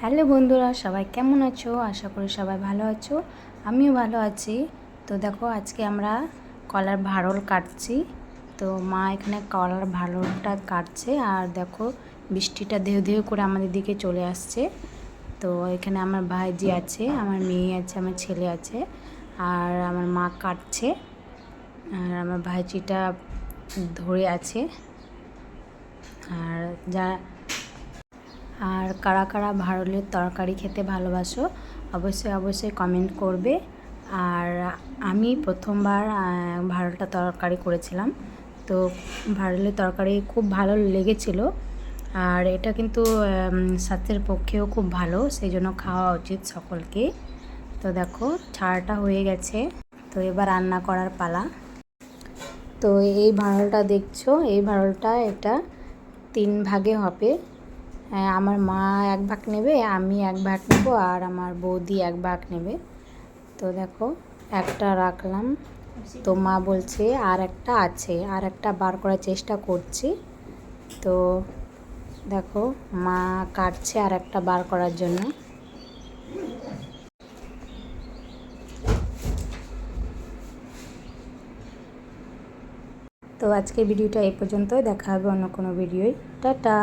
Hello বন্ধুরা, সবাই কেমন আছো? আশা করি সবাই ভালো আছো। আমিও ভালো আছি। তো দেখো, আজকে আমরা কলার ভারল কাটছি। তো মা এখানে কলার ভারলটা কাটছে, আর দেখো বৃষ্টিটা ধেউ ধেউ করে আমাদের দিকে চলে আসছে। তো এখানে আমার ভাইজি আছে, আমার মেয়ে আছে, আমার ছেলে আছে, আর আমার মা কাটছে, আর আমার ভাইজিটা ধরে আছে। আর কারা কারা ভারলের তরকারি খেতে ভালোবাসো অবশ্যই অবশ্যই কমেন্ট করবে। আর আমি প্রথমবার ভারলটা তরকারি করেছিলাম, তো ভারলের তরকারি খুব ভালো লেগেছিল। আর এটা কিন্তু স্বাস্থ্যের পক্ষেও খুব ভালো, সেই জন্য খাওয়া উচিত সকলকে। তো দেখো ছাড়াটা হয়ে গেছে, তো এবার রান্না করার পালা। তো এই ভারলটা দেখছো, এই ভারলটা এটা 3 ভাগে হবে। আমার মা 1 ভাগ নেবে, আমি 1 ভাগ নেব, আর আমার বৌদি 1 ভাগ নেবে। তো দেখো একটা রাখলাম, তো মা বলছে আর একটা আছে, আর একটা বার করার চেষ্টা করছি। তো দেখো মা কাটছে আর একটা বার করার জন্য। তো আজকে ভিডিওটা এই পর্যন্ত, দেখা হবে অন্য কোনো ভিডিওয়। টাটা।